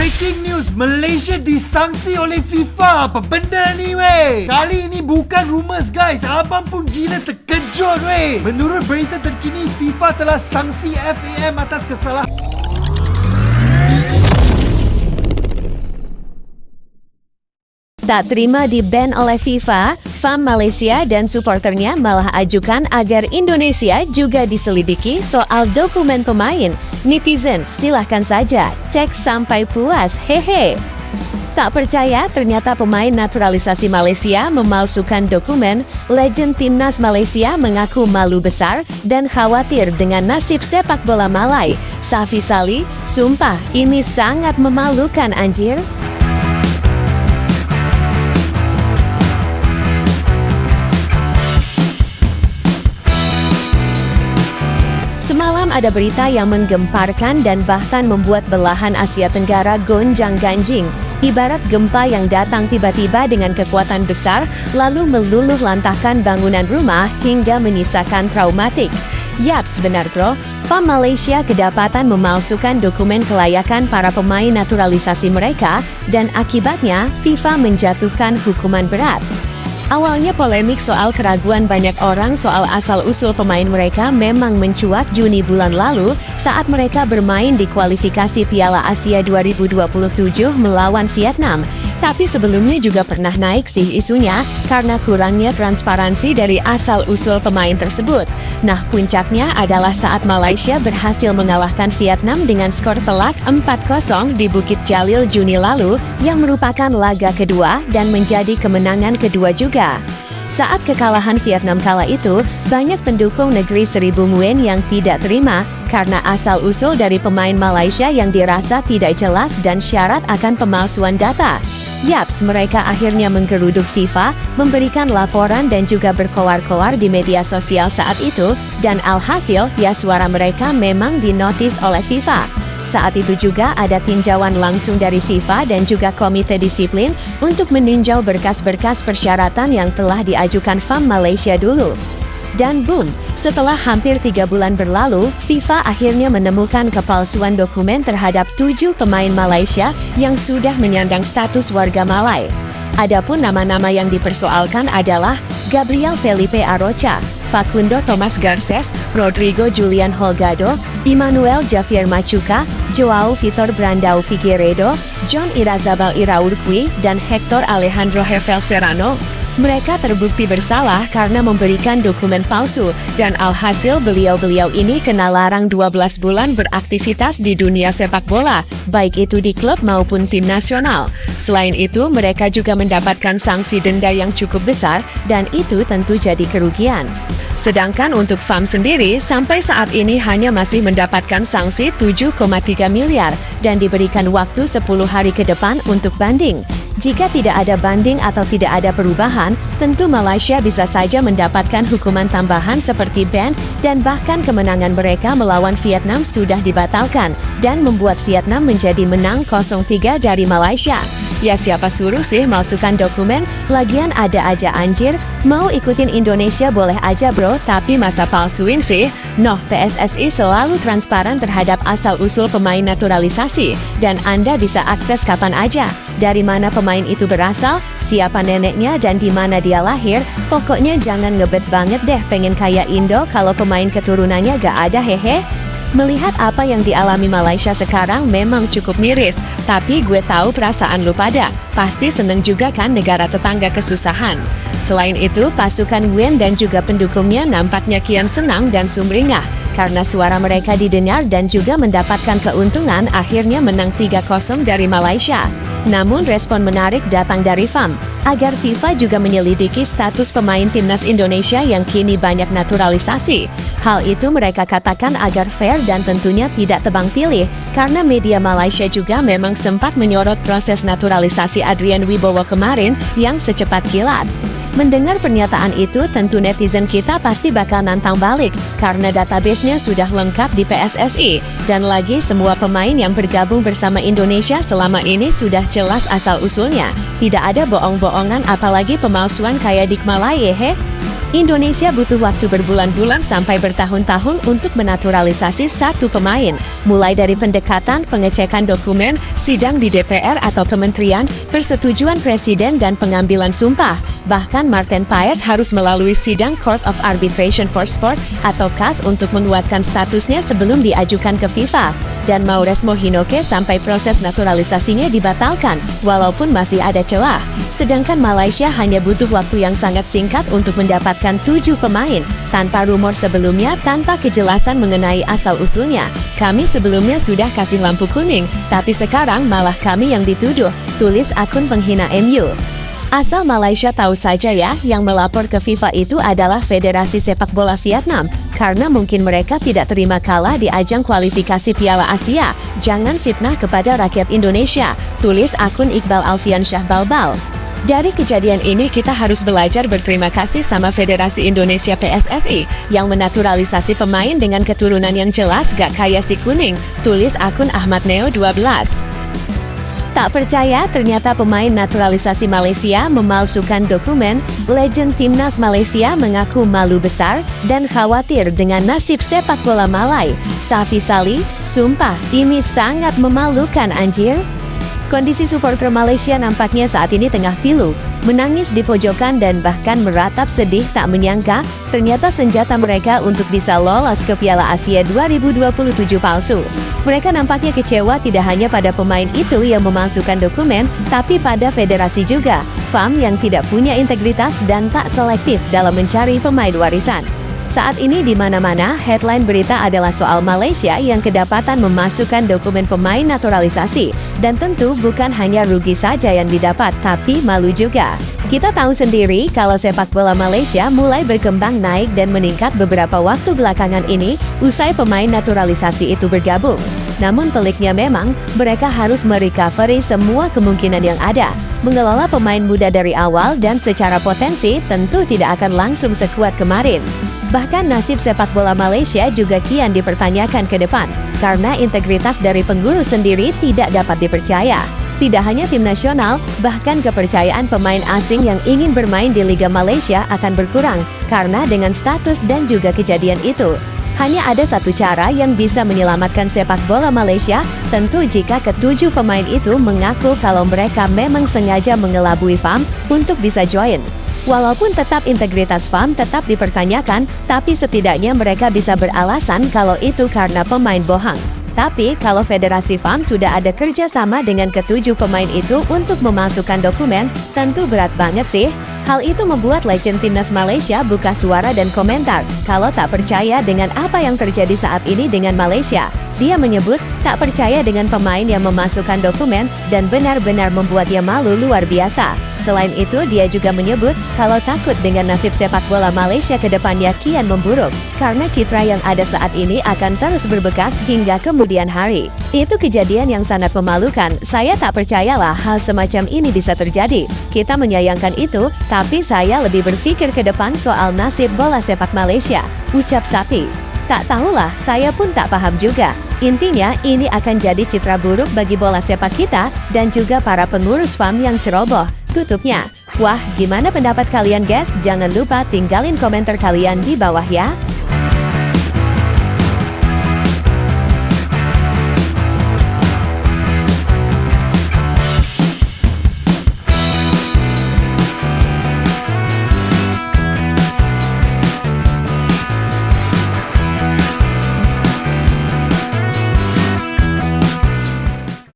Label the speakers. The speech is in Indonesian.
Speaker 1: Breaking news, Malaysia disangsi oleh FIFA. Apa benda ni weh? Kali ini bukan rumours guys, abang pun gila terkejut weh. Menurut berita terkini, FIFA telah sangsi FAM atas kesalahan.
Speaker 2: Tak terima di-ban oleh FIFA, FAM Malaysia dan suporternya malah ajukan agar Indonesia juga diselidiki soal dokumen pemain. Netizen, silahkan saja, cek sampai puas, hehe. Tak percaya, ternyata pemain naturalisasi Malaysia memalsukan dokumen. Legend timnas Malaysia mengaku malu besar dan khawatir dengan nasib sepak bola Malai. Safi Salih, sumpah ini sangat memalukan anjir. Semalam ada berita yang menggemparkan dan bahkan membuat belahan Asia Tenggara gonjang-ganjing. Ibarat gempa yang datang tiba-tiba dengan kekuatan besar, lalu meluluh lantahkan bangunan rumah hingga menyisakan traumatik. Yaps, benar bro, FAM Malaysia kedapatan memalsukan dokumen kelayakan para pemain naturalisasi mereka dan akibatnya FIFA menjatuhkan hukuman berat. Awalnya polemik soal keraguan banyak orang soal asal-usul pemain mereka memang mencuat Juni bulan lalu saat mereka bermain di kualifikasi Piala Asia 2027 melawan Vietnam. Tapi sebelumnya juga pernah naik sih isunya karena kurangnya transparansi dari asal-usul pemain tersebut. Nah, puncaknya adalah saat Malaysia berhasil mengalahkan Vietnam dengan skor telak 4-0 di Bukit Jalil Juni lalu yang merupakan laga kedua dan menjadi kemenangan kedua juga. Saat kekalahan Vietnam kala itu, banyak pendukung negeri Seribu Nguyen yang tidak terima karena asal-usul dari pemain Malaysia yang dirasa tidak jelas dan syarat akan pemalsuan data. Yaps, mereka akhirnya menggeruduk FIFA, memberikan laporan dan juga berkoar-koar di media sosial saat itu, dan alhasil, ya suara mereka memang dinotis oleh FIFA. Saat itu juga ada tinjauan langsung dari FIFA dan juga Komite Disiplin untuk meninjau berkas-berkas persyaratan yang telah diajukan FAM Malaysia dulu. Dan boom, setelah hampir 3 bulan berlalu, FIFA akhirnya menemukan kepalsuan dokumen terhadap 7 pemain Malaysia yang sudah menyandang status warga Malai. Adapun nama-nama yang dipersoalkan adalah Gabriel Felipe Arocha, Facundo Thomas Garces, Rodrigo Julian Holgado, Emmanuel Javier Machuca, Joao Vitor Brandao Figueiredo, John Irazabal Iraurqui, dan Hector Alejandro Hefel Serrano. Mereka terbukti bersalah karena memberikan dokumen palsu dan alhasil beliau-beliau ini kena larang 12 bulan beraktivitas di dunia sepak bola, baik itu di klub maupun tim nasional. Selain itu, mereka juga mendapatkan sanksi denda yang cukup besar dan itu tentu jadi kerugian. Sedangkan untuk FAM sendiri, sampai saat ini hanya masih mendapatkan sanksi 7,3 miliar dan diberikan waktu 10 hari ke depan untuk banding. Jika tidak ada banding atau tidak ada perubahan, tentu Malaysia bisa saja mendapatkan hukuman tambahan seperti ban dan bahkan kemenangan mereka melawan Vietnam sudah dibatalkan dan membuat Vietnam menjadi menang 0-3 dari Malaysia. Ya siapa suruh sih malsukan dokumen, lagian ada aja anjir, mau ikutin Indonesia boleh aja bro, tapi masa palsuin sih? Noh, PSSI selalu transparan terhadap asal-usul pemain naturalisasi, dan Anda bisa akses kapan aja. Dari mana pemain itu berasal, siapa neneknya dan di mana dia lahir, pokoknya jangan ngebet banget deh pengen kayak Indo kalau pemain keturunannya gak ada hehe. Melihat apa yang dialami Malaysia sekarang memang cukup miris, tapi gue tahu perasaan lu pada. Pasti seneng juga kan negara tetangga kesusahan. Selain itu, pasukan Nguyen dan juga pendukungnya nampaknya kian senang dan sumringah karena suara mereka didengar dan juga mendapatkan keuntungan akhirnya menang 3-0 dari Malaysia. Namun respon menarik datang dari FAM, agar FIFA juga menyelidiki status pemain timnas Indonesia yang kini banyak naturalisasi. Hal itu mereka katakan agar fair dan tentunya tidak tebang pilih, karena media Malaysia juga memang sempat menyorot proses naturalisasi Adrian Wibowo kemarin yang secepat kilat. Mendengar pernyataan itu, tentu netizen kita pasti bakal nantang balik, karena database-nya sudah lengkap di PSSI, dan lagi semua pemain yang bergabung bersama Indonesia selama ini sudah jelas asal-usulnya. Tidak ada bohong-bohongan apalagi pemalsuan kayak Dikmalai he. Indonesia butuh waktu berbulan-bulan sampai bertahun-tahun untuk menaturalisasi satu pemain, mulai dari pendekatan, pengecekan dokumen, sidang di DPR atau kementerian, persetujuan presiden dan pengambilan sumpah. Bahkan Martin Paes harus melalui sidang Court of Arbitration for Sport atau CAS untuk menguatkan statusnya sebelum diajukan ke FIFA. Dan Mauresmo Hinoke sampai proses naturalisasinya dibatalkan, walaupun masih ada celah. Sedangkan Malaysia hanya butuh waktu yang sangat singkat untuk mendapatkan 7 pemain, tanpa rumor sebelumnya, tanpa kejelasan mengenai asal-usulnya. Kami sebelumnya sudah kasih lampu kuning, tapi sekarang malah kami yang dituduh, tulis akun penghina MU. Asal Malaysia tahu saja ya, yang melapor ke FIFA itu adalah Federasi Sepak Bola Vietnam, karena mungkin mereka tidak terima kalah di ajang kualifikasi Piala Asia. Jangan fitnah kepada rakyat Indonesia, tulis akun Iqbal Alfian Syah Balbal. Dari kejadian ini kita harus belajar berterima kasih sama Federasi Indonesia PSSI yang menaturalisasi pemain dengan keturunan yang jelas gak kayak si kuning, tulis akun Ahmad Neo 12. Tak percaya, ternyata pemain naturalisasi Malaysia memalsukan dokumen. Legend timnas Malaysia mengaku malu besar dan khawatir dengan nasib sepak bola Malai. Safi Salih, sumpah ini sangat memalukan anjir. Kondisi supporter Malaysia nampaknya saat ini tengah pilu, menangis di pojokan dan bahkan meratap sedih tak menyangka ternyata senjata mereka untuk bisa lolos ke Piala Asia 2027 palsu. Mereka nampaknya kecewa tidak hanya pada pemain itu yang memalsukan dokumen, tapi pada federasi juga, FAM yang tidak punya integritas dan tak selektif dalam mencari pemain warisan. Saat ini di mana-mana, headline berita adalah soal Malaysia yang kedapatan memasukkan dokumen pemain naturalisasi. Dan tentu bukan hanya rugi saja yang didapat, tapi malu juga. Kita tahu sendiri kalau sepak bola Malaysia mulai berkembang naik dan meningkat beberapa waktu belakangan ini, usai pemain naturalisasi itu bergabung. Namun peliknya memang, mereka harus merecovery semua kemungkinan yang ada. Mengelola pemain muda dari awal dan secara potensi tentu tidak akan langsung sekuat kemarin. Bahkan nasib sepak bola Malaysia juga kian dipertanyakan ke depan, karena integritas dari pengurus sendiri tidak dapat dipercaya. Tidak hanya tim nasional, bahkan kepercayaan pemain asing yang ingin bermain di Liga Malaysia akan berkurang, karena dengan status dan juga kejadian itu. Hanya ada satu cara yang bisa menyelamatkan sepak bola Malaysia, tentu jika ketujuh pemain itu mengaku kalau mereka memang sengaja mengelabui FAM untuk bisa join. Walaupun tetap integritas FAM tetap dipertanyakan, tapi setidaknya mereka bisa beralasan kalau itu karena pemain bohong. Tapi kalau Federasi FAM sudah ada kerjasama dengan ketujuh pemain itu untuk memasukkan dokumen, tentu berat banget sih. Hal itu membuat legend timnas Malaysia buka suara dan komentar kalau tak percaya dengan apa yang terjadi saat ini dengan Malaysia. Dia menyebut tak percaya dengan pemain yang memasukkan dokumen dan benar-benar membuatnya malu luar biasa. Selain itu, dia juga menyebut kalau takut dengan nasib sepak bola Malaysia ke depannya kian memburuk, karena citra yang ada saat ini akan terus berbekas hingga kemudian hari. Itu kejadian yang sangat memalukan. Saya tak percayalah hal semacam ini bisa terjadi. Kita menyayangkan itu, tapi saya lebih berpikir ke depan soal nasib bola sepak Malaysia, ucap Sapi. Tak tahulah, saya pun tak paham juga. Intinya, ini akan jadi citra buruk bagi bola sepak kita dan juga para pengurus FAM yang ceroboh, tutupnya. Wah, gimana pendapat kalian guys? Jangan lupa tinggalin komentar kalian di bawah ya.